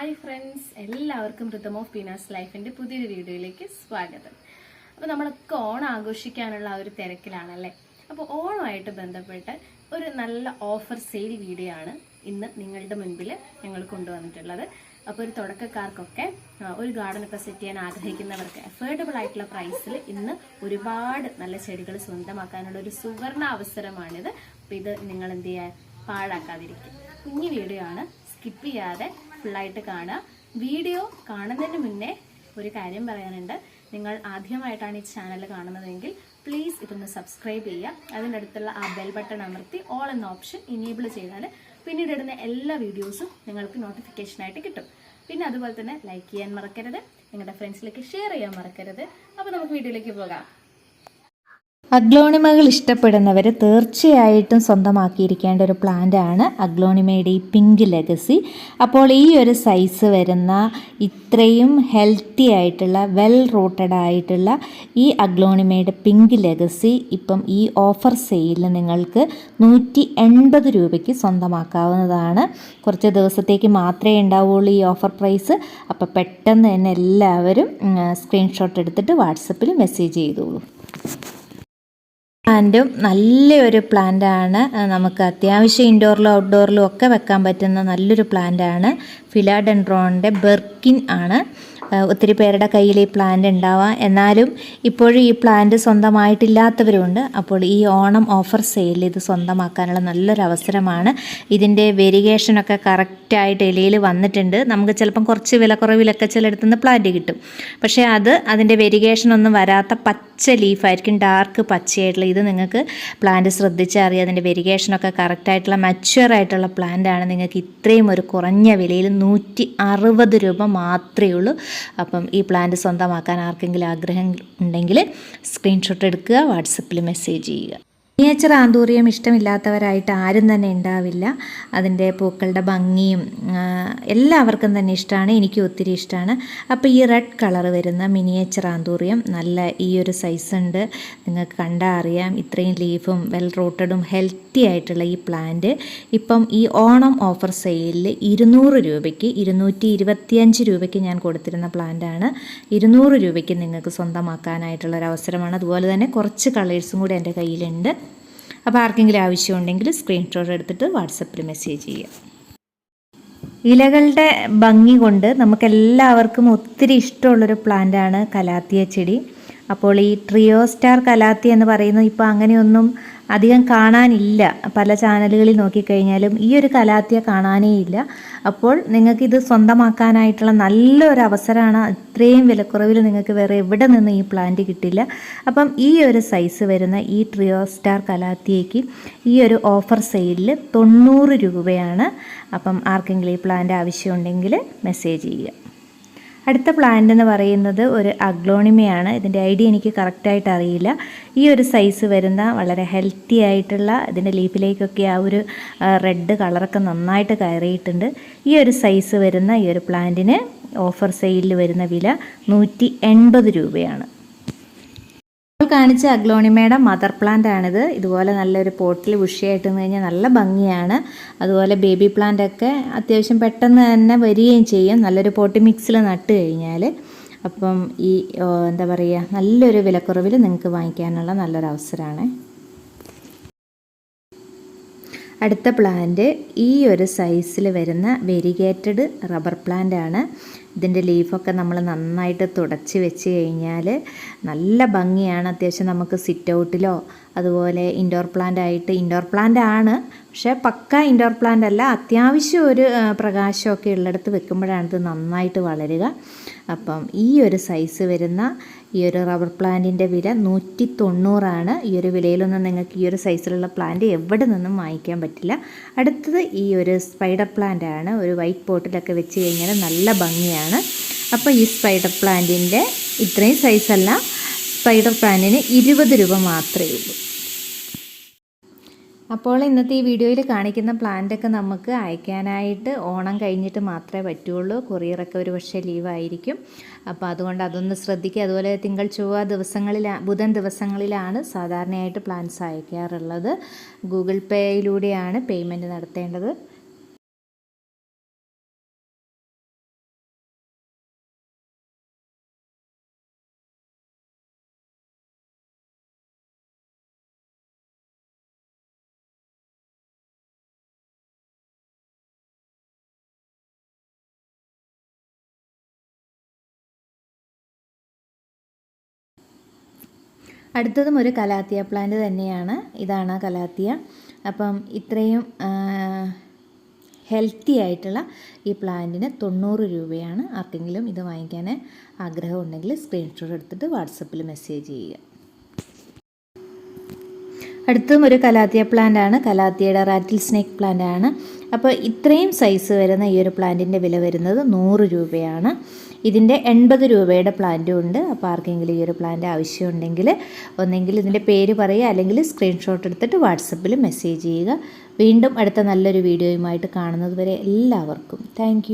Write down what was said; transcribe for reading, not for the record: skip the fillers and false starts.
Hi friends, എല്ലാവർക്കും rhythm of പീനാസ് ലൈഫിന്റെ പുതിയൊരു വീഡിയോയിലേക്ക് സ്വാഗതം. അപ്പോൾ നമ്മളൊക്കെ ഓണം ആഘോഷിക്കാനുള്ള ആ ഒരു തിരക്കിലാണല്ലേ. അപ്പോൾ ഓണമായിട്ട് ബന്ധപ്പെട്ട് ഒരു നല്ല ഓഫർ സെയിൽ വീഡിയോ ആണ് ഇന്ന് നിങ്ങളുടെ മുൻപിൽ ഞങ്ങൾ കൊണ്ടുവന്നിട്ടുള്ളത്. അപ്പോൾ ഒരു തുടക്കക്കാർക്കൊക്കെ ഒരു ഗാർഡനൊക്കെ സെറ്റ് ചെയ്യാൻ ആഗ്രഹിക്കുന്നവർക്ക് അഫോർഡബിൾ ആയിട്ടുള്ള പ്രൈസിൽ ഇന്ന് ഒരുപാട് നല്ല ചെടികൾ സ്വന്തമാക്കാനുള്ള ഒരു സുവർണ അവസരമാണിത്. അപ്പോൾ ഇത് നിങ്ങൾ എന്ത് ചെയ്യാൻ പാഴാക്കാതിരിക്കും. കുഞ്ഞു വീഡിയോ ആണ്, സ്കിപ്പ് ചെയ്യാതെ ഫുള്ളായിട്ട് കാണുക. വീഡിയോ കാണുന്നതിന് മുന്നേ ഒരു കാര്യം പറയാനുണ്ട്. നിങ്ങൾ ആദ്യമായിട്ടാണ് ഈ ചാനൽ കാണുന്നതെങ്കിൽ പ്ലീസ് ഇതൊന്ന് സബ്സ്ക്രൈബ് ചെയ്യുക. അതിൻ്റെ അടുത്തുള്ള ആ ബെൽ ബട്ടൺ അമർത്തി ഓൾ എന്ന ഓപ്ഷൻ ഇനേബിൾ ചെയ്താൽ പിന്നീട് ഇടുന്ന എല്ലാ വീഡിയോസും നിങ്ങൾക്ക് നോട്ടിഫിക്കേഷനായിട്ട് കിട്ടും. പിന്നെ അതുപോലെ തന്നെ ലൈക്ക് ചെയ്യാൻ മറക്കരുത്, നിങ്ങളുടെ ഫ്രണ്ട്സിലേക്ക് ഷെയർ ചെയ്യാൻ മറക്കരുത്. അപ്പോൾ നമുക്ക് വീഡിയോയിലേക്ക് പോകാം. അഗ്ലോണിമകൾ ഇഷ്ടപ്പെടുന്നവർ തീർച്ചയായിട്ടും സ്വന്തമാക്കിയിരിക്കേണ്ട ഒരു പ്ലാന്റാണ് അഗ്ലോണിമയുടെ ഈ പിങ്ക് ലെഗസി. അപ്പോൾ ഈ ഒരു സൈസ് വരുന്ന ഇത്രയും ഹെൽത്തി ആയിട്ടുള്ള വെൽ റൂട്ടഡ് ആയിട്ടുള്ള ഈ അഗ്ലോണിമയുടെ പിങ്ക് ലെഗസി ഇപ്പം ഈ ഓഫർ സെയിലിൽ നിങ്ങൾക്ക് 180 രൂപയ്ക്ക് സ്വന്തമാക്കാവുന്നതാണ്. കുറച്ച് ദിവസത്തേക്ക് മാത്രമേ ഉണ്ടാവുള്ളൂ ഈ ഓഫർ പ്രൈസ്. അപ്പോൾ പെട്ടെന്ന് തന്നെ എല്ലാവരും സ്ക്രീൻഷോട്ട് എടുത്തിട്ട് വാട്സപ്പിൽ മെസ്സേജ് ചെയ്തോളൂ. പ്ലാന്റും നല്ലൊരു പ്ലാന്റാണ്. നമുക്ക് അത്യാവശ്യം ഇൻഡോറിലും ഔട്ട്ഡോറിലും ഒക്കെ വെക്കാൻ പറ്റുന്ന നല്ലൊരു പ്ലാന്റാണ്. ഫിലാഡെൻഡ്രോണിൻ്റെ ബെർക്കിൻ ആണ്. ഒത്തിരി പേരുടെ കയ്യിൽ ഈ പ്ലാന്റ് ഉണ്ടാവാം, എന്നാലും ഇപ്പോഴും ഈ പ്ലാന്റ് സ്വന്തമായിട്ടില്ലാത്തവരുണ്ട്. അപ്പോൾ ഈ ഓണം ഓഫർ സെയിലിൽ ഇത് സ്വന്തമാക്കാനുള്ള നല്ലൊരു അവസരമാണ്. ഇതിൻ്റെ വെരിഗേഷനൊക്കെ കറക്റ്റായിട്ട് ഇലയിൽ വന്നിട്ടുണ്ട്. നമുക്ക് ചിലപ്പം കുറച്ച് വിലക്കുറവിലൊക്കെ ചിലയിടത്തുനിന്ന് പ്ലാന്റ് കിട്ടും. പക്ഷേ അതിൻ്റെ വെരിഗേഷനൊന്നും വരാത്ത പച്ച ലീഫായിരിക്കും, ഡാർക്ക് പച്ചയായിട്ടുള്ള. ഇത് നിങ്ങൾക്ക് പ്ലാന്റ് ശ്രദ്ധിച്ചറിയാം. അതിൻ്റെ വെരിഗേഷനൊക്കെ കറക്റ്റായിട്ടുള്ള മച്വർ ആയിട്ടുള്ള പ്ലാന്റാണ്. നിങ്ങൾക്ക് ഇത്രയും ഒരു കുറഞ്ഞ വിലയിൽ 160 രൂപ മാത്രമേ ഉള്ളൂ. അപ്പം ഈ പ്ലാന്റ് സ്വന്തമാക്കാൻ ആർക്കെങ്കിലും ആഗ്രഹം ഉണ്ടെങ്കിൽ സ്ക്രീൻഷോട്ട് എടുക്കുക, വാട്സപ്പിൽ മെസ്സേജ് ചെയ്യുക. മിനിയേച്ചർ ആന്തൂറിയം ഇഷ്ടമില്ലാത്തവരായിട്ട് ആരും തന്നെ ഉണ്ടാവില്ല. അതിൻ്റെ പൂക്കളുടെ ഭംഗിയും എല്ലാവർക്കും തന്നെ ഇഷ്ടമാണ്. എനിക്ക് ഒത്തിരി ഇഷ്ടമാണ്. അപ്പോൾ ഈ റെഡ് കളർ വരുന്ന മിനിയേച്ചർ ആന്തൂറിയം നല്ല ഈ ഒരു സൈസ് ഉണ്ട്. നിങ്ങൾക്ക് കണ്ടാൽ അറിയാം. ഇത്രയും ലീഫും വെൽ റൂട്ടഡും ഹെൽത്തി ആയിട്ടുള്ള ഈ പ്ലാന്റ് ഇപ്പം ഈ ഓണം ഓഫർ സെയിലിൽ 200 രൂപയ്ക്ക് 225 രൂപയ്ക്ക് ഞാൻ കൊടുത്തിരുന്ന പ്ലാന്റാണ്. 200 രൂപയ്ക്ക് നിങ്ങൾക്ക് സ്വന്തമാക്കാനായിട്ടുള്ളൊരു അവസരമാണ്. അതുപോലെ തന്നെ കുറച്ച് കളേഴ്സും കൂടി എൻ്റെ കയ്യിലുണ്ട്. അപ്പോൾ ആർക്കെങ്കിലും ആവശ്യമുണ്ടെങ്കിൽ സ്ക്രീൻഷോട്ട് എടുത്തിട്ട് വാട്സപ്പിൽ മെസ്സേജ് ചെയ്യുക. ഇലകളുടെ ഭംഗി കൊണ്ട് നമുക്കെല്ലാവർക്കും ഒത്തിരി ഇഷ്ടമുള്ളൊരു പ്ലാന്റാണ് കലാത്തിയ ചെടി. അപ്പോൾ ഈ ട്രിയോ സ്റ്റാർ കലാത്തിയ എന്ന് പറയുന്നത് ഇപ്പോൾ അങ്ങനെയൊന്നും അധികം കാണാനില്ല. പല ചാനലുകളിൽ നോക്കിക്കഴിഞ്ഞാലും ഈ ഒരു കലാത്തിയ കാണാനേ ഇല്ല. അപ്പോൾ നിങ്ങൾക്കിത് സ്വന്തമാക്കാനായിട്ടുള്ള നല്ലൊരു അവസരമാണ്. ഇത്രയും വിലക്കുറവിൽ നിങ്ങൾക്ക് വേറെ എവിടെ നിന്ന് ഈ പ്ലാന്റ് കിട്ടില്ല. അപ്പം ഈ ഒരു സൈസ് വരുന്ന ഈ ട്രിയോ സ്റ്റാർ കലാത്തിയയ്ക്ക് ഈ ഒരു ഓഫർ സെയിലിൽ 90 രൂപയാണ്. അപ്പം ആർക്കെങ്കിലും ഈ പ്ലാന്റ് ആവശ്യമുണ്ടെങ്കിൽ മെസ്സേജ് ചെയ്യുക. അടുത്ത പ്ലാന്റ് എന്ന് പറയുന്നത് ഒരു അഗ്ലോണിമയാണ്. ഇതിൻ്റെ ഐഡിയ എനിക്ക് കറക്റ്റായിട്ട് അറിയില്ല. ഈ ഒരു സൈസ് വരുന്ന വളരെ ഹെൽത്തി ആയിട്ടുള്ള, ഇതിൻ്റെ ലീഫിലേക്കൊക്കെ ആ ഒരു റെഡ് കളറൊക്കെ നന്നായിട്ട് കയറിയിട്ടുണ്ട്. ഈ ഒരു സൈസ് വരുന്ന ഈ ഒരു പ്ലാന്റിന് ഓഫർ സെയിലിൽ വരുന്ന വില 180 രൂപയാണ്. കാണിച്ച അഗ്ലോണിമയുടെ മദർ പ്ലാന്റ് ആണിത്. ഇതുപോലെ നല്ലൊരു പോട്ടിൽ ബുഷിയായിട്ട് നിന്ന് കഴിഞ്ഞാൽ നല്ല ഭംഗിയാണ്. അതുപോലെ ബേബി പ്ലാന്റ് ഒക്കെ അത്യാവശ്യം പെട്ടെന്ന് തന്നെ വരികയും ചെയ്യും, നല്ലൊരു പോട്ടി മിക്സിൽ നട്ട് കഴിഞ്ഞാൽ. അപ്പം ഈ എന്താ പറയുക, നല്ലൊരു വിലക്കുറവിൽ നിങ്ങൾക്ക് വാങ്ങിക്കാനുള്ള നല്ലൊരു അവസരമാണ്. അടുത്ത പ്ലാന്റ് ഈ ഒരു സൈസിൽ വരുന്ന വെരിഗേറ്റഡ് റബ്ബർ പ്ലാന്റ് ആണ്. ഇതിൻ്റെ ലീഫൊക്കെ നമ്മൾ നന്നായിട്ട് തുടച്ച് വെച്ച് കഴിഞ്ഞാൽ നല്ല ഭംഗിയാണ്. അത്യാവശ്യം നമുക്ക് സിറ്റ് ഔട്ടിലോ അതുപോലെ ഇൻഡോർ പ്ലാന്റ് ആണ്, പക്ഷേ പക്ക ഇൻഡോർ പ്ലാന്റ് അല്ല. അത്യാവശ്യം ഒരു പ്രകാശമൊക്കെ ഉള്ളിടത്ത് വെക്കുമ്പോഴാണ് ഇത് നന്നായിട്ട് വളരുക. അപ്പം ഈ ഒരു സൈസ് വരുന്ന ഈ ഒരു റബ്ബർ പ്ലാന്റിൻ്റെ വില 190 ഈ ഒരു വിലയിലൊന്നും നിങ്ങൾക്ക് ഈ ഒരു സൈസിലുള്ള പ്ലാന്റ് എവിടെ നിന്നും വാങ്ങിക്കാൻ പറ്റില്ല. അടുത്തത് ഈ ഒരു സ്പൈഡർ പ്ലാന്റ് ആണ്. ഒരു വൈറ്റ് പോട്ടിലൊക്കെ വെച്ച് കഴിഞ്ഞാൽ നല്ല ഭംഗിയാണ്. അപ്പോൾ ഈ സ്പൈഡർ പ്ലാന്റിൻ്റെ ഇത്രയും സൈസല്ല, സ്പൈഡർ പ്ലാന്റിന് 20 രൂപ മാത്രമേ ഉള്ളൂ. അപ്പോൾ ഇന്നത്തെ ഈ വീഡിയോയിൽ കാണിക്കുന്ന പ്ലാന്റൊക്കെ നമുക്ക് അയക്കാനായിട്ട് ഓണം കഴിഞ്ഞിട്ട് മാത്രമേ പറ്റുള്ളൂ. കൊറിയറൊക്കെ ഒരു പക്ഷേ ലീവായിരിക്കും. അപ്പോൾ അതുകൊണ്ട് അതൊന്ന് ശ്രദ്ധിക്കുക. അതുപോലെ തിങ്കൾ ചൊവ്വ ബുധൻ ദിവസങ്ങളിലാണ് സാധാരണയായിട്ട് പ്ലാന്റ്സ് അയക്കാറുള്ളത്. ഗൂഗിൾ പേയിലൂടെയാണ് പേയ്മെൻറ്റ് നടത്തേണ്ടത്. അടുത്തതും ഒരു കലാത്തിയ പ്ലാന്റ് തന്നെയാണ്. ഇതാണ് കലാത്തിയ. അപ്പം ഇത്രയും ഹെൽത്തി ആയിട്ടുള്ള ഈ പ്ലാന്റിന് 90 രൂപയാണ്. ആർക്കെങ്കിലും ഇത് വാങ്ങിക്കാൻ ആഗ്രഹമുണ്ടെങ്കിൽ സ്ക്രീൻഷോട്ട് എടുത്തിട്ട് വാട്സപ്പിൽ മെസ്സേജ് ചെയ്യുക. അടുത്തതും ഒരു കലാത്തിയ പ്ലാന്റ് ആണ്. കലാത്തിയയുടെ റാറ്റിൽ സ്നേക്ക് പ്ലാന്റ് ആണ്. അപ്പോൾ ഇത്രയും സൈസ് വരുന്ന ഈ ഒരു പ്ലാന്റിൻ്റെ വില വരുന്നത് 100 രൂപയാണ്. ഇതിൻ്റെ 80 രൂപയുടെ പ്ലാന്റും ഉണ്ട്. അപ്പോൾ ആർക്കെങ്കിലും ഈ ഒരു പ്ലാന്റ് ആവശ്യമുണ്ടെങ്കിൽ ഒന്നെങ്കിൽ ഇതിൻ്റെ പേര് പറയുക, അല്ലെങ്കിൽ സ്ക്രീൻഷോട്ട് എടുത്തിട്ട് വാട്സപ്പിൽ മെസ്സേജ് ചെയ്യുക. വീണ്ടും അടുത്ത നല്ലൊരു വീഡിയോയുമായിട്ട് കാണുന്നത് വരെ എല്ലാവർക്കും താങ്ക്